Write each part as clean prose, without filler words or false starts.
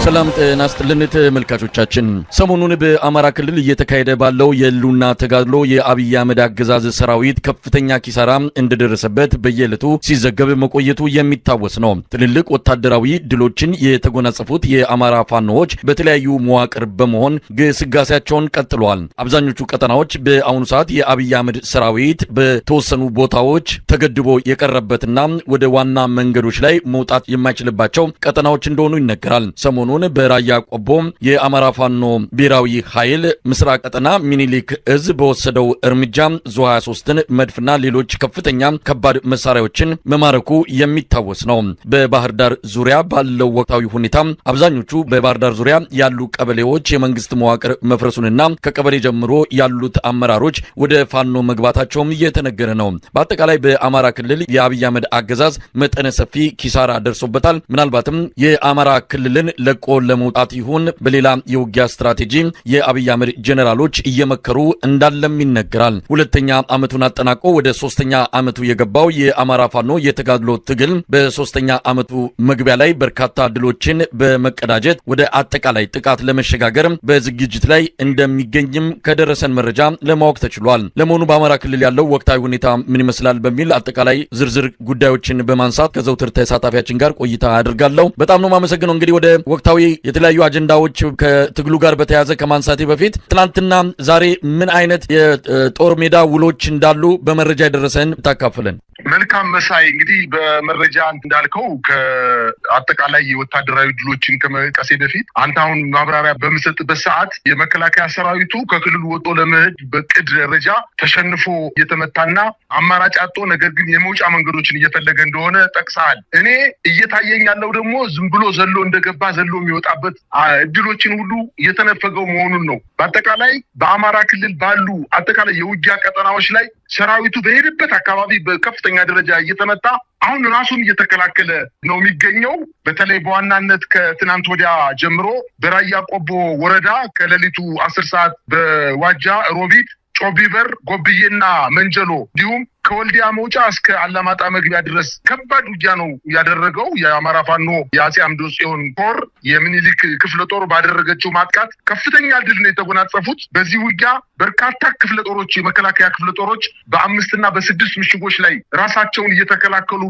ሰላም ጤና ይስጥልን ተመልካቾቻችን። ሰሞኑን በአማራ ክልል እየተካሄደ ባለው የህልውና ተጋድሎ የአብይ አህመድ አገዛዝ ሰራዊት ከፍተኛ ኪሳራ እንደደረሰበት በየዕለቱ ሲዘገብ መቆየቱ የሚታወስ ነው። ትልልቅ ወታደራዊ ድሎችን የተጎናጸፉት የአማራ ፋኖዎች በተለያዩ መዋቅር በመሆን ግስጋሴያቸውን ቀጥለዋል። አብዛኞቹ ቀጠናዎች በአሁኑ ሰዓት የአብይ አህመድ ሰራዊት በተወሰኑ ቦታዎች ተገድቦ የቀረበትና ወደ ዋና መንገዶች ላይ መውጣት የማይችልባቸው ቀጠናዎች እንደሆኑ ይነገራል። ሰሞኑን በራያ ቆቦ የአማራ ፋኖ ብሔራዊ ኃይል ምስራቅ ቀጠና ሚኒሊክ እዝ በወሰደው እርምጃ ዙ 23ን መድፍና ሌሎች ከፍተኛ ከባድ መሳሪያዎችን መማረኩ የሚታወስ ነው። በባህር ዳር ዙሪያ ባለው ወቅታዊ ሁኔታ አብዛኞቹ በባህር ዳር ዙሪያ ያሉ ቀበሌዎች የመንግስት መዋቅር መፍረሱንና ከቀበሌ ጀምሮ ያሉት አመራሮች ወደ ፋኖ መግባታቸውም እየተነገረ ነው። በአጠቃላይ በአማራ ክልል የአብይ አህመድ አገዛዝ መጠነ ሰፊ ኪሳራ ደርሶበታል። ምናልባትም የአማራ ክልልን ለቆ ለመውጣት ይሁን በሌላ የውጊያ ስትራቴጂ የአብይ አህመድ ጄኔራሎች እየመከሩ እንዳለም ይነገራል። ሁለተኛ ዓመቱን አጠናቆ ወደ ሶስተኛ ዓመቱ የገባው የአማራ ፋኖ የተጋድሎ ትግል በሶስተኛ ዓመቱ መግቢያ ላይ በርካታ ድሎችን በመቀዳጀት ወደ አጠቃላይ ጥቃት ለመሸጋገር በዝግጅት ላይ እንደሚገኝም ከደረሰን መረጃ ለማወቅ ተችሏል። ለመሆኑ በአማራ ክልል ያለው ወቅታዊ ሁኔታ ምን ይመስላል በሚል አጠቃላይ ዝርዝር ጉዳዮችን በማንሳት ከዘውትር ተሳታፊያችን ጋር ቆይታ አድርጋለሁ። በጣም ነው ማመሰግነው። እንግዲህ ወደ ወቅታዊ የተለያዩ አጀንዳዎች ከትግሉ ጋር በተያያዘ ከማንሳቴ በፊት ትናንትና ዛሬ ምን አይነት የጦር ሜዳ ውሎች እንዳሉ በመረጃ የደረሰን ታካፍለን። መልካም መሳይ፣ እንግዲህ በመረጃ እንዳልከው ከአጠቃላይ የወታደራዊ ድሎችን ከመጥቀሴ በፊት አንተ አሁን ማብራሪያ በምሰጥበት ሰዓት የመከላከያ ሰራዊቱ ከክልሉ ወጦ ለመሄድ በቅድ ደረጃ ተሸንፎ እየተመታና አማራጭ አጥቶ ነገር ግን የመውጫ መንገዶችን እየፈለገ እንደሆነ ጠቅሰሃል። እኔ እየታየኝ ያለው ደግሞ ዝም ብሎ ዘሎ እንደገባ ዘሎ የሚወጣበት እድሎችን ሁሉ እየተነፈገው መሆኑን ነው። በአጠቃላይ በአማራ ክልል ባሉ አጠቃላይ የውጊያ ቀጠናዎች ላይ ሰራዊቱ በሄደበት አካባቢ በከፍተኛ ደረጃ እየተመታ አሁን ራሱን እየተከላከለ ነው የሚገኘው። በተለይ በዋናነት ከትናንት ወዲያ ጀምሮ በራያ ቆቦ ወረዳ ከሌሊቱ 10 ሰዓት በዋጃ ሮቢት፣ ጮቢበር፣ ጎብዬና መንጀሎ እንዲሁም ከወልዲያ መውጫ እስከ አላማጣ መግቢያ ድረስ ከባድ ውጊያ ነው ያደረገው። የአማራ ፋኖ የአጼ አምደ ጽዮን ኮር የሚኒሊክ ክፍለ ጦር ባደረገችው ማጥቃት ከፍተኛ ድል ነው የተጎናጸፉት። በዚህ ውጊያ በርካታ ክፍለ ጦሮች የመከላከያ ክፍለ ጦሮች በ5 እና በ6 ምሽጎች ላይ ራሳቸውን እየተከላከሉ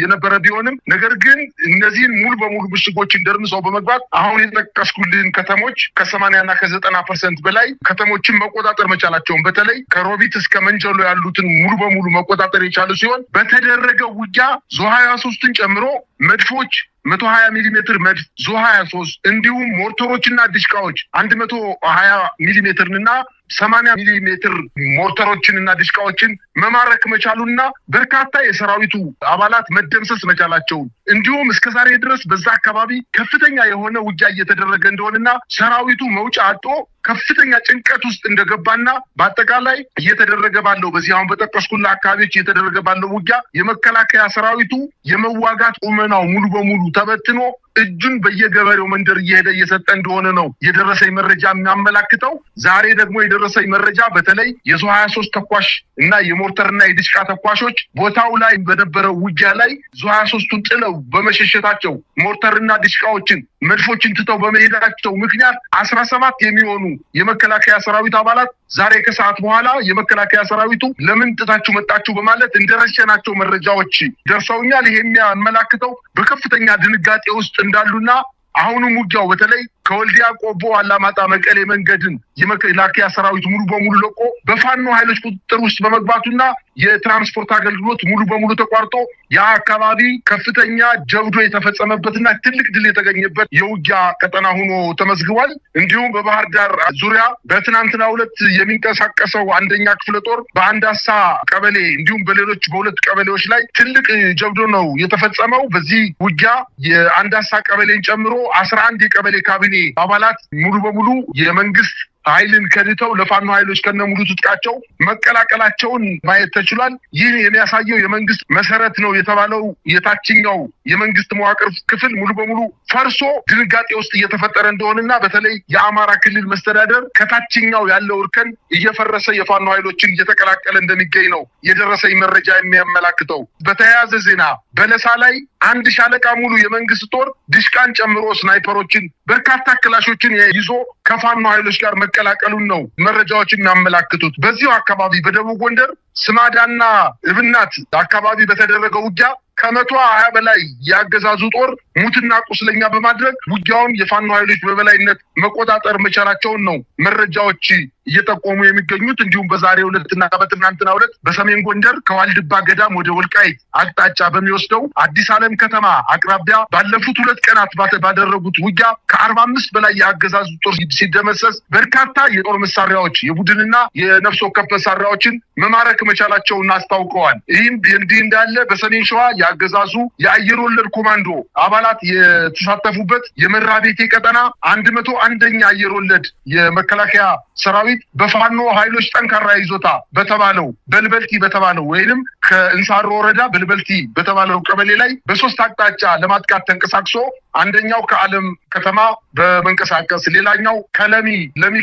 የነበረ ቢሆንም ነገር ግን እነዚህን ሙሉ በሙሉ ምሽጎችን ደርምሰው በመግባት አሁን የጠቀስኩልን ከተሞች ከ80 እና ከ90% በላይ ከተሞችን መቆጣጠር መቻላቸውን በተለይ ከሮቢት እስከ መንጀሎ ያሉትን ሙሉ በሙሉ መቆጣጠር የቻሉ ሲሆን በተደረገው ውጊያ ዙ 23ን ጨምሮ መድፎች 120 ሚሊ ሜትር መድፍ ዙ 23 እንዲሁም ሞርተሮችና ዲሽቃዎች 120 ሚሊ ሜትርና 80 ሚሊ ሜትር ሞርተሮችንና ዲሽቃዎችን መማረክ መቻሉና በርካታ የሰራዊቱ አባላት መደምሰስ መቻላቸው እንዲሁም እስከዛሬ ድረስ በዛ አካባቢ ከፍተኛ የሆነ ውጊያ እየተደረገ እንደሆነና ሰራዊቱ መውጫ አጥቶ ከፍተኛ ጭንቀት ውስጥ እንደገባና በአጠቃላይ እየተደረገ ባለው በዚህ አሁን በጠቀስኩልህ አካባቢዎች እየተደረገ ባለው ውጊያ የመከላከያ ሰራዊቱ የመዋጋት ቁመናው ሙሉ በሙሉ ተበትኖ እጁን በየገበሬው መንደር እየሄደ እየሰጠ እንደሆነ ነው የደረሰኝ መረጃ የሚያመላክተው። ዛሬ ደግሞ የደረሰኝ መረጃ በተለይ የዙ 23 ተኳሽ እና የሞርተርና የዲሽቃ ተኳሾች ቦታው ላይ በነበረው ውጊያ ላይ ዙ 23ቱን ጥለው በመሸሸታቸው ሞርተርና ዲሽቃዎችን መድፎችን ትተው በመሄዳቸው ምክንያት 17 የሚሆኑ የመከላከያ ሰራዊት አባላት ዛሬ ከሰዓት በኋላ የመከላከያ ሰራዊቱ ለምን ጥታችሁ መጣችሁ በማለት እንደረሸናቸው መረጃዎች ደርሰውኛል። ይሄ የሚያመላክተው በከፍተኛ ድንጋጤ ውስጥ እንዳሉና አሁንም ውጊያው በተለይ ከወልዲያ ቆቦ አላማጣ መቀሌ መንገድን የመከላከያ ሰራዊት ሙሉ በሙሉ ለቆ በፋኖ ኃይሎች ቁጥጥር ውስጥ በመግባቱና የትራንስፖርት አገልግሎት ሙሉ በሙሉ ተቋርጦ ያ አካባቢ ከፍተኛ ጀብዶ የተፈጸመበትና ትልቅ ድል የተገኘበት የውጊያ ቀጠና ሆኖ ተመዝግቧል። እንዲሁም በባህር ዳር ዙሪያ በትናንትናው ዕለት የሚንቀሳቀሰው አንደኛ ክፍለ ጦር በአንዳሳ ቀበሌ እንዲሁም በሌሎች በሁለት ቀበሌዎች ላይ ትልቅ ጀብዶ ነው የተፈጸመው። በዚህ ውጊያ የአንዳሳ ቀበሌን ጨምሮ 11 የቀበሌ ካቢኔ አባላት ሙሉ በሙሉ የመንግስት ኃይልን ከድተው ለፋኖ ኃይሎች ከነሙሉ ትጥቃቸው መቀላቀላቸውን ማየት ተችሏል። ይህ የሚያሳየው የመንግስት መሰረት ነው የተባለው የታችኛው የመንግስት መዋቅር ክፍል ሙሉ በሙሉ ፈርሶ ድንጋጤ ውስጥ እየተፈጠረ እንደሆነና በተለይ የአማራ ክልል መስተዳደር ከታችኛው ያለው እርከን እየፈረሰ የፋኖ ኃይሎችን እየተቀላቀለ እንደሚገኝ ነው የደረሰኝ መረጃ የሚያመላክተው። በተያያዘ ዜና በለሳ ላይ 1 ሻለቃ ሙሉ የመንግስት ጦር ድሽቃን ጨምሮ ስናይፐሮችን በርካታ ክላሾችን ይዞ ከፋኖ ኃይሎች ጋር መቀላቀሉን ነው መረጃዎች የሚያመላክቱት። በዚሁ አካባቢ በደቡብ ጎንደር ስማዳና እብናት አካባቢ በተደረገው ውጊያ ከ120 በላይ ያገዛዙ ጦር ሙትና ቁስለኛ በማድረግ ውጊያውን የፋኖ ኃይሎች በበላይነት መቆጣጠር መቻላቸውን ነው መረጃዎች እየጠቆሙ የሚገኙት። እንዲሁም በዛሬው ዕለትና በትናንትናው ዕለት በሰሜን ጎንደር ከዋልድባ ገዳም ወደ ወልቃይት አቅጣጫ በሚወስደው አዲስ ዓለም ከተማ አቅራቢያ ባለፉት 2 ቀናት ባደረጉት ውጊያ ከ45 በላይ የአገዛዙ ጦር ሲደመሰስ በርካታ የጦር መሳሪያዎች የቡድንና የነፍስ ወከፍ መሳሪያዎችን መማረክ መቻላቸውን አስታውቀዋል። ይህም እንዲህ እንዳለ በሰሜን ሸዋ የአገዛዙ የአየር ወለድ ኮማንዶ አባላት የተሳተፉበት የመራቤቴ ቀጠና 101ኛ አየር ወለድ የመከላከያ ሰራዊት በፋኖ ኃይሎች ጠንካራ ይዞታ በተባለው በልበልቲ በተባለው ወይንም ከእንሳሮ ወረዳ በልበልቲ በተባለው ቀበሌ ላይ በ3 አቅጣጫ ለማጥቃት ተንቀሳቅሶ አንደኛው ከዓለም ከተማ በመንቀሳቀስ ሌላኛው ከለሚ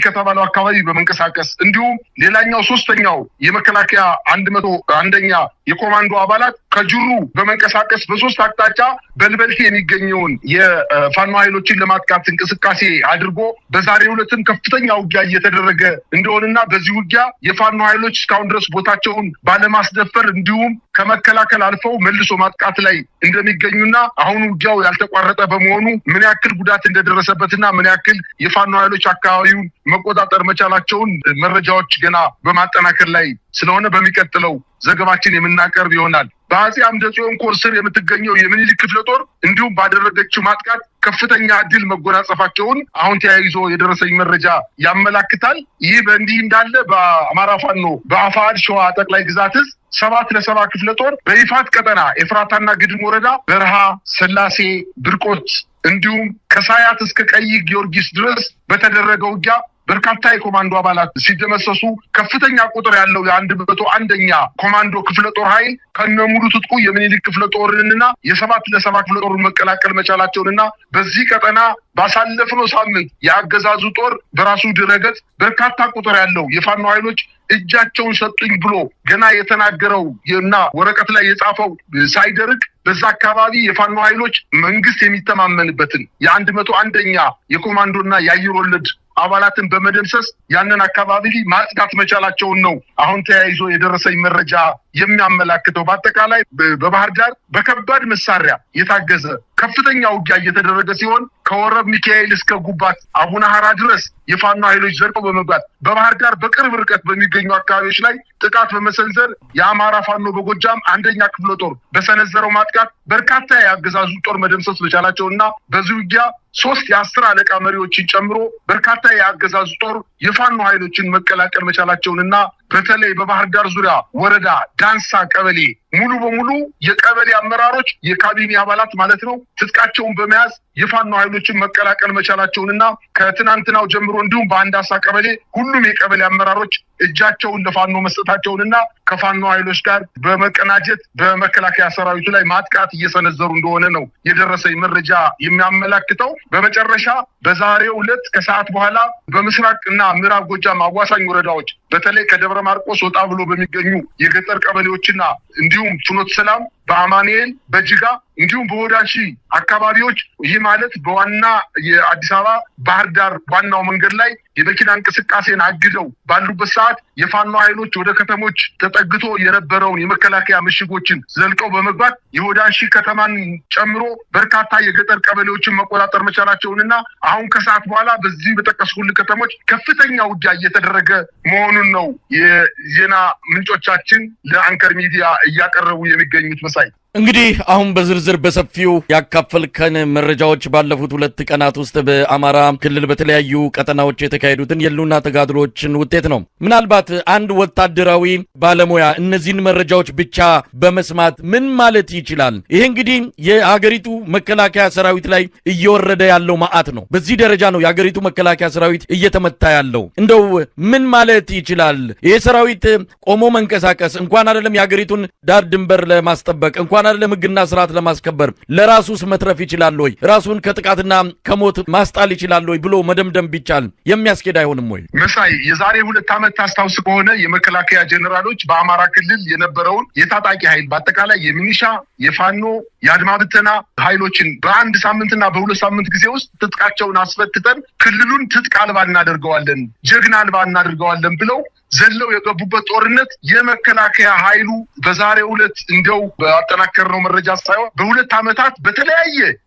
ከተባለው አካባቢ በመንቀሳቀስ እንዲሁም ሌላኛው ሶስተኛው የመከላከያ 101ኛ የኮማንዶ አባላት ከጅሩ በመንቀሳቀስ በ3 አቅጣጫ በልበልቲ የሚገኘውን የፋኖ ኃይሎችን ለማጥቃት እንቅስቃሴ አድርጎ በዛሬው ዕለትም ከፍተኛ ውጊያ እየተደረገ እንደሆነና በዚህ ውጊያ የፋኖ ኃይሎች እስካሁን ድረስ ቦታቸውን ባለማስደፈር እንዲሁም ከመከላከል አልፈው መልሶ ማጥቃት ላይ እንደሚገኙና አሁን ውጊያው ያልተቋረጠ በመሆኑ ምን ያክል ጉዳት እንደደረሰበትና ምን ያክል የፋኖ ኃይሎች አካባቢውን መቆጣጠር መቻላቸውን መረጃዎች ገና በማጠናከር ላይ ስለሆነ በሚቀጥለው ዘገባችን የምናቀርብ ይሆናል። በአፄ አምደ ጽዮን ኮር ስር የምትገኘው የምኒልክ ክፍለ ጦር እንዲሁም ባደረገችው ማጥቃት ከፍተኛ ድል መጎናጸፋቸውን አሁን ተያይዞ የደረሰኝ መረጃ ያመላክታል። ይህ በእንዲህ እንዳለ በአማራ ፋኖ በአፋድ ሸዋ ጠቅላይ ግዛት 7 ክፍለ ጦር በይፋት ቀጠና ኤፍራታና ግድም ወረዳ በረሃ ሰላሴ ብርቆት እንዲሁም ከሳያት እስከ ቀይ ጊዮርጊስ ድረስ በተደረገው ውጊያ በርካታ የኮማንዶ አባላት ሲደመሰሱ ከፍተኛ ቁጥር ያለው የ101ኛ ኮማንዶ ክፍለ ጦር ኃይል ከነሙሉ ትጥቁ የምኒልክ ክፍለ ጦርንና የ7 ክፍለ ጦርን መቀላቀል መቻላቸውንና በዚህ ቀጠና ባሳለፍነው ሳምንት የአገዛዙ ጦር በራሱ ድረገጽ በርካታ ቁጥር ያለው የፋኖ ኃይሎች እጃቸውን ሰጡኝ ብሎ ገና የተናገረው እና ወረቀት ላይ የጻፈው ሳይደርግ በዛ አካባቢ የፋኖ ኃይሎች መንግስት የሚተማመንበትን የ101ኛ የኮማንዶና የአየር ወለድ አባላትን በመደምሰስ ያንን አካባቢ ማጽዳት መቻላቸውን ነው አሁን ተያይዞ የደረሰኝ መረጃ የሚያመላክተው። በአጠቃላይ በባህር ዳር በከባድ መሳሪያ የታገዘ ከፍተኛ ውጊያ እየተደረገ ሲሆን ከወረብ ሚካኤል እስከ ጉባት አቡነ ሐራ ድረስ የፋኖ ኃይሎች ዘርቀው በመግባት በባህር ዳር በቅርብ ርቀት በሚገኙ አካባቢዎች ላይ ጥቃት በመሰንዘር የአማራ ፋኖ በጎጃም 1ኛ ክፍለ ጦር በሰነዘረው ማጥቃት በርካታ የአገዛዙ ጦር መደምሰስ መቻላቸውና በዚህ ውጊያ 3 የ10 አለቃ መሪዎችን ጨምሮ በርካታ የአገዛዙ ጦር የፋኖ ኃይሎችን መቀላቀል መቻላቸውንና በተለይ በባህር ዳር ዙሪያ ወረዳ ዳንሳ ቀበሌ ሙሉ በሙሉ የቀበሌ አመራሮች የካቢኔ አባላት ማለት ነው ትጥቃቸውን በመያዝ የፋኖ ኃይሎችን መቀላቀል መቻላቸውንና ከትናንትናው ጀምሮ እንዲሁም በአንዳሳ ቀበሌ ሁሉም የቀበሌ አመራሮች እጃቸውን ለፋኖ መስጠታቸውንና ከፋኖ ኃይሎች ጋር በመቀናጀት በመከላከያ ሰራዊቱ ላይ ማጥቃት እየሰነዘሩ እንደሆነ ነው የደረሰኝ መረጃ የሚያመላክተው። በመጨረሻ በዛሬው ዕለት ከሰዓት በኋላ በምስራቅና ምዕራብ ጎጃም አዋሳኝ ወረዳዎች በተለይ ከደብረ ማርቆስ ወጣ ብሎ በሚገኙ የገጠር ቀበሌዎችና እንዲሁም ፍኖተ ሰላም በአማኑኤል በጅጋ እንዲሁም በወዳሺ አካባቢዎች ይህ ማለት በዋና የአዲስ አበባ ባህር ዳር ዋናው መንገድ ላይ የመኪና እንቅስቃሴን አግደው ባሉበት ሰዓት የፋኖ ኃይሎች ወደ ከተሞች ተጠግቶ የነበረውን የመከላከያ ምሽጎችን ዘልቀው በመግባት የወዳሺ ከተማን ጨምሮ በርካታ የገጠር ቀበሌዎችን መቆጣጠር መቻላቸውንና አሁን ከሰዓት በኋላ በዚህ በጠቀስኩልህ ከተሞች ከፍተኛ ውጊያ እየተደረገ መሆኑን ነው የዜና ምንጮቻችን ለአንከር ሚዲያ እያቀረቡ የሚገኙት። መሳይ እንግዲህ አሁን በዝርዝር በሰፊው ያካፈልከን መረጃዎች ባለፉት 2 ቀናት ውስጥ በአማራ ክልል በተለያዩ ቀጠናዎች የተካሄዱትን የህልውና ተጋድሎችን ውጤት ነው። ምናልባት አንድ ወታደራዊ ባለሙያ እነዚህን መረጃዎች ብቻ በመስማት ምን ማለት ይችላል? ይሄ እንግዲህ የሀገሪቱ መከላከያ ሰራዊት ላይ እየወረደ ያለው መዓት ነው። በዚህ ደረጃ ነው የሀገሪቱ መከላከያ ሰራዊት እየተመታ ያለው። እንደው ምን ማለት ይችላል? ይሄ ሰራዊት ቆሞ መንቀሳቀስ እንኳን አይደለም የሀገሪቱን ዳር ድንበር ለማስጠበቅ እንኳን አይደለም ህግና ስርዓት ለማስከበር ለራሱስ መትረፍ ይችላል ወይ? ራሱን ከጥቃትና ከሞት ማስጣል ይችላል ወይ ብሎ መደምደም ቢቻል የሚያስኬድ አይሆንም ወይ? መሳይ የዛሬ 2 ዓመት ታስታውስ ከሆነ የመከላከያ ጀነራሎች በአማራ ክልል የነበረውን የታጣቂ ኃይል በአጠቃላይ የሚኒሻ የፋኖ የአድማ ብተና ኃይሎችን በ1 ሳምንትና በ2 ሳምንት ጊዜ ውስጥ ትጥቃቸውን አስፈትተን ክልሉን ትጥቅ አልባ እናደርገዋለን፣ ጀግና አልባ እናደርገዋለን ብለው ዘለው የገቡበት ጦርነት የመከላከያ ኃይሉ በዛሬው ዕለት እንደው በአጠናከርነው መረጃ ሳይሆን በ2 ዓመታት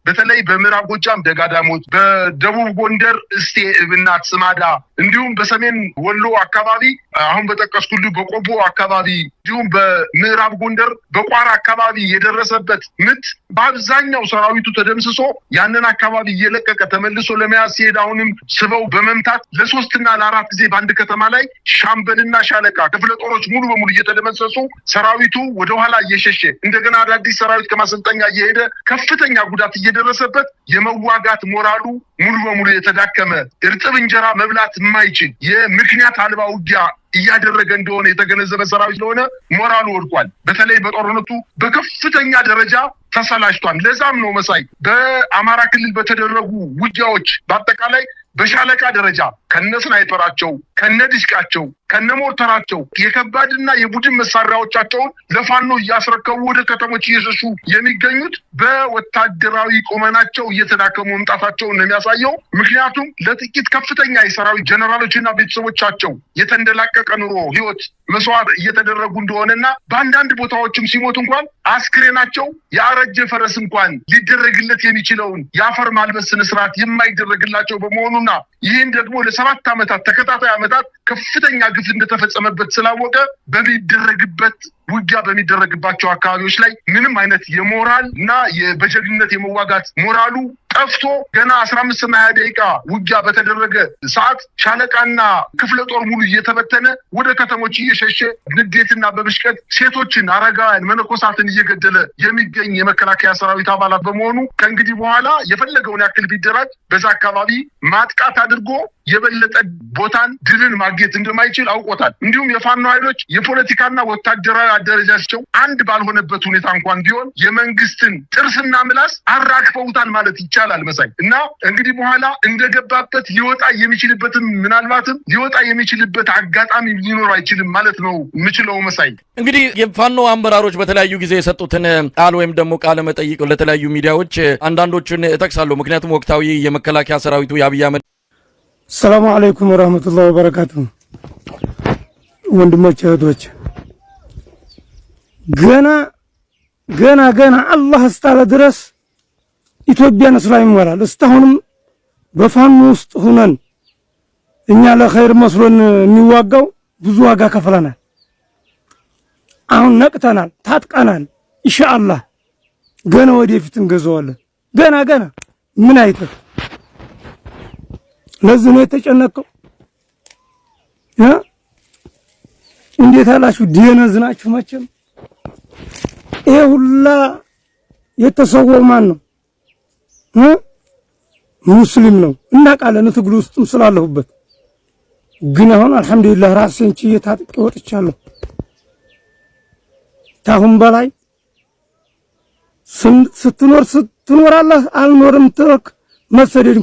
በተለይ በምዕራብ ጎጃም ደጋዳሞት፣ በደቡብ ጎንደር እስቴ እብናት ስማዳ፣ እንዲሁም በሰሜን ወሎ አካባቢ አሁን በጠቀስኩልህ በቆቦ አካባቢ፣ እንዲሁም በምዕራብ ጎንደር በቋራ አካባቢ የደረሰበት ምት በአብዛኛው ሰራዊቱ ተደምስሶ ያንን አካባቢ እየለቀቀ ተመልሶ ለመያዝ ሲሄድ አሁንም ስበው በመምታት ለ3 እና ለ4 ጊዜ በአንድ ከተማ ላይ ሻምበልና ሻለቃ ክፍለ ጦሮች ሙሉ በሙሉ እየተደመሰሱ ሰራዊቱ ወደኋላ እየሸሸ እንደገና አዳዲስ ሰራዊት ከማሰልጠኛ እየሄደ ከፍተኛ ጉዳት እየደረሰበት የመዋጋት ሞራሉ ሙሉ በሙሉ የተዳከመ እርጥብ እንጀራ መብላት የማይችል የምክንያት አልባ ውጊያ እያደረገ እንደሆነ የተገነዘበ ሰራዊት ስለሆነ ሞራሉ ወድቋል። በተለይ በጦርነቱ በከፍተኛ ደረጃ ተሰላችቷል። ለዛም ነው መሳይ በአማራ ክልል በተደረጉ ውጊያዎች በአጠቃላይ በሻለቃ ደረጃ ከነስናይፐራቸው ከነዲሽቃቸው ከነሞርተራቸው የከባድና የቡድን መሳሪያዎቻቸውን ለፋኖ እያስረከቡ ወደ ከተሞች እየሸሹ የሚገኙት በወታደራዊ ቁመናቸው እየተዳከሙ መምጣታቸውን ነው የሚያሳየው። ምክንያቱም ለጥቂት ከፍተኛ የሰራዊት ጀነራሎችና ቤተሰቦቻቸው የተንደላቀቀ ኑሮ ህይወት መስዋዕት እየተደረጉ እንደሆነና በአንዳንድ ቦታዎችም ሲሞት እንኳን አስክሬናቸው ያረጀ ፈረስ እንኳን ሊደረግለት የሚችለውን የአፈር ማልበስ ስነስርዓት የማይደረግላቸው በመሆኑና ይህን ደግሞ ለ7 ዓመታት ተከታታይ ዓመታት ከፍተኛ ግፍ እንደተፈጸመበት ስላወቀ በሚደረግበት ውጊያ በሚደረግባቸው አካባቢዎች ላይ ምንም አይነት የሞራል እና በጀግንነት የመዋጋት ሞራሉ ጠፍቶ ገና 15 እና 20 ደቂቃ ውጊያ በተደረገ ሰዓት ሻለቃና ክፍለ ጦር ሙሉ እየተበተነ ወደ ከተሞች እየሸሸ ንዴትና በብሽቀት ሴቶችን፣ አረጋውያን፣ መነኮሳትን እየገደለ የሚገኝ የመከላከያ ሰራዊት አባላት በመሆኑ ከእንግዲህ በኋላ የፈለገውን ያክል ቢደራጅ በዛ አካባቢ ማጥቃት አድርጎ የበለጠ ቦታን ድልን ማግኘት እንደማይችል አውቆታል። እንዲሁም የፋኖ ኃይሎች የፖለቲካና ወታደራዊ አደረጃቸው አንድ ባልሆነበት ሁኔታ እንኳን ቢሆን የመንግስትን ጥርስና ምላስ አራግፈውታል ማለት ይቻላል መሳይ እና እንግዲህ በኋላ እንደገባበት ሊወጣ የሚችልበትም ምናልባትም ሊወጣ የሚችልበት አጋጣሚ ሊኖር አይችልም ማለት ነው የምችለው መሳይ። እንግዲህ የፋኖ አመራሮች በተለያዩ ጊዜ የሰጡትን ቃል ወይም ደግሞ ቃለ መጠይቅ ለተለያዩ ሚዲያዎች አንዳንዶቹን እጠቅሳለሁ። ምክንያቱም ወቅታዊ የመከላከያ ሰራዊቱ የአብይ አህመድ ሰላም አለይኩም ወራህመቱላሂ ወበረካቱ። ወንድሞች እህቶች ገና አላህ እስታለ ድረስ ኢትዮጵያን እስላም ይሞላል። እስካሁንም በፋኖ ውስጥ ሆነን እኛ ለኸይር መስሎን የሚዋጋው ብዙ ዋጋ ከፍለናል። አሁን ነቅተናል፣ ታጥቀናል። ኢንሻአላህ ገና ወደፊት እንገዛዋለን። ገና ምን አይተህ ለዚህ ነው የተጨነቀው። እንዴት አላችሁ? ደነዝናችሁ መቼም። ይሄ ሁላ የተሰወው ማን ነው? ሙስሊም ነው እናውቃለን። ትግል ውስጥም ስላለሁበት ግን አሁን አልሐምዱሊላህ ራሴን ችዬ ታጥቄ ወጥቻለሁ። ታሁን በላይ ስትኖር አልኖርም ትረክ መሰደድ